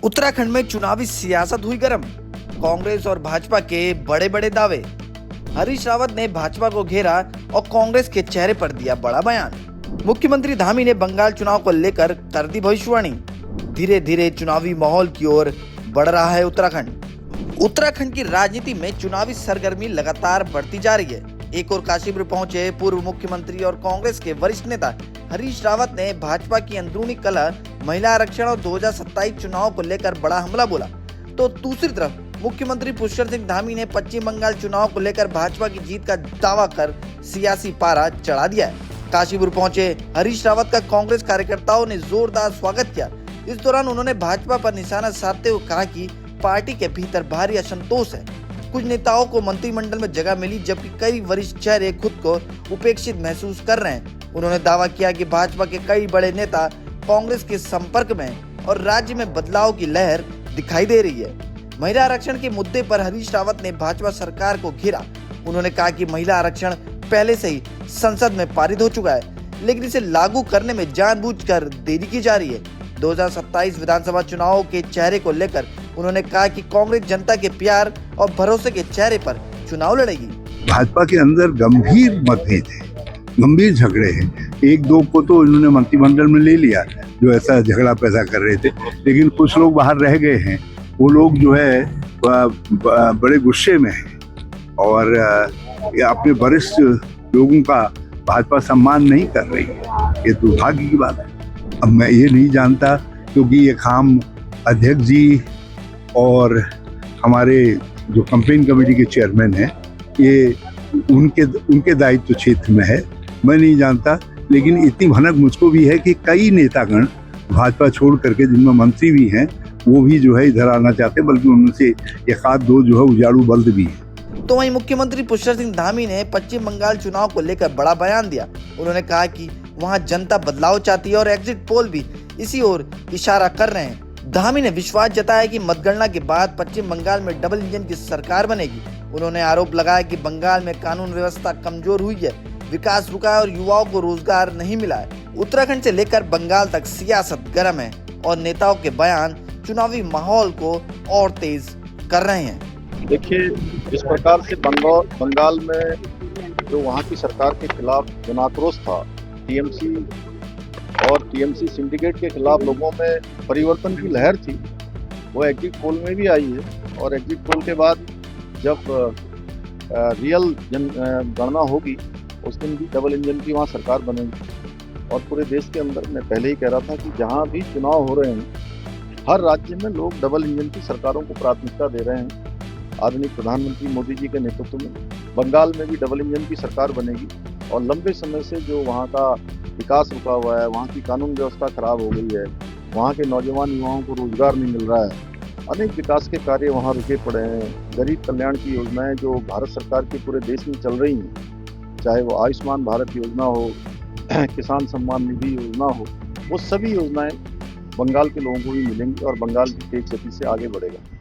उत्तराखंड में चुनावी सियासत हुई गर्म। कांग्रेस और भाजपा के बड़े बड़े दावे। हरीश रावत ने भाजपा को घेरा और कांग्रेस के चेहरे पर दिया बड़ा बयान। मुख्यमंत्री धामी ने बंगाल चुनाव को लेकर कर दी भविष्यवाणी। धीरे धीरे चुनावी माहौल की ओर बढ़ रहा है उत्तराखंड। उत्तराखंड की राजनीति में चुनावी सरगर्मी लगातार बढ़ती जा रही है। एक और काशीपुर पहुंचे पूर्व मुख्यमंत्री और कांग्रेस के वरिष्ठ नेता हरीश रावत ने भाजपा की अंदरूनी कलह, महिला आरक्षण और 2027 चुनाव को लेकर बड़ा हमला बोला। तो दूसरी तरफ मुख्यमंत्री पुष्कर सिंह धामी ने पश्चिम बंगाल चुनाव को लेकर भाजपा की जीत का दावा कर सियासी पारा चढ़ा दिया है। काशीपुर पहुंचे हरीश रावत का कांग्रेस कार्यकर्ताओं ने जोरदार स्वागत किया। इस दौरान उन्होंने भाजपा पर निशाना साधते हुए कहा कि पार्टी के भीतर भारी असंतोष है। कुछ नेताओं को मंत्रिमंडल में जगह मिली, जबकि कई वरिष्ठ चेहरे खुद को उपेक्षित महसूस कर रहे हैं। उन्होंने दावा किया कि भाजपा के कई बड़े नेता कांग्रेस के संपर्क में और राज्य में बदलाव की लहर दिखाई दे रही है। महिला आरक्षण के मुद्दे पर हरीश रावत ने भाजपा सरकार को घेरा। उन्होंने कहा कि महिला आरक्षण पहले से ही संसद में पारित हो चुका है, लेकिन इसे लागू करने में जानबूझकर देरी की जा रही है। 2027 विधानसभा चुनाव के चेहरे को लेकर उन्होंने कहा कि कांग्रेस जनता के प्यार और भरोसे के चेहरे पर चुनाव लड़ेगी। भाजपा के अंदर गंभीर मतभेद है, गंभीर झगड़े हैं। एक दो को तो इन्होंने मंत्रिमंडल में ले लिया जो ऐसा झगड़ा पैदा कर रहे थे, लेकिन कुछ लोग बाहर रह गए हैं। वो लोग जो है बड़े गुस्से में हैं और अपने वरिष्ठ लोगों का भाजपा सम्मान नहीं कर रही है। ये दुर्भाग्य की बात है। अब मैं ये नहीं जानता, क्योंकि ये काम अध्यक्ष जी और हमारे जो कैंपेन कमेटी के चेयरमैन हैं, ये उनके दायित्व क्षेत्र में है। मैं नहीं जानता, लेकिन इतनी भनक मुझको भी है कि कई नेतागण भाजपा छोड़ करके, जिनमें मंत्री भी हैं, वो भी जो है इधर आना चाहते, बल्कि उनमें से एक आध दो जो है उजाड़ू बल्द भी है। तो वहीं मुख्यमंत्री पुष्कर सिंह धामी ने पश्चिम बंगाल चुनाव को लेकर बड़ा बयान दिया। उन्होंने कहा कि वहां जनता बदलाव चाहती है और एग्जिट पोल भी इसी ओर इशारा कर रहे हैं। धामी ने विश्वास जताया कि मतगणना के बाद पश्चिम बंगाल में डबल इंजन की सरकार बनेगी। उन्होंने आरोप लगाया कि बंगाल में कानून व्यवस्था कमजोर हुई है, विकास रुका है और युवाओं को रोजगार नहीं मिला है। उत्तराखंड से लेकर बंगाल तक सियासत गर्म है और नेताओं के बयान चुनावी माहौल को और तेज कर रहे हैं। देखिए, जिस प्रकार से बंगाल में जो वहाँ की सरकार के खिलाफ जनाक्रोश था, टीएमसी और टीएमसी सिंडिकेट के खिलाफ लोगों में परिवर्तन की लहर थी, वो एग्जिट पोल में भी आई है। और एग्जिट पोल के बाद जब रियल गणना होगी, उस दिन भी डबल इंजन की वहाँ सरकार बनेगी। और पूरे देश के अंदर मैं पहले ही कह रहा था कि जहाँ भी चुनाव हो रहे हैं, हर राज्य में लोग डबल इंजन की सरकारों को प्राथमिकता दे रहे हैं। आदरणीय प्रधानमंत्री मोदी जी के नेतृत्व में बंगाल में भी डबल इंजन की सरकार बनेगी। और लंबे समय से जो वहाँ का विकास रुका हुआ है, वहाँ की कानून व्यवस्था खराब हो गई है, वहाँ के नौजवान युवाओं को रोजगार नहीं मिल रहा है, अनेक विकास के कार्य वहाँ रुके पड़े हैं। गरीब कल्याण की योजनाएं जो भारत सरकार के पूरे देश में चल रही हैं, चाहे वो आयुष्मान भारत योजना हो, किसान सम्मान निधि योजना हो, वो सभी योजनाएं बंगाल के लोगों को भी मिलेंगी और बंगाल भी तेज गति से आगे बढ़ेगा।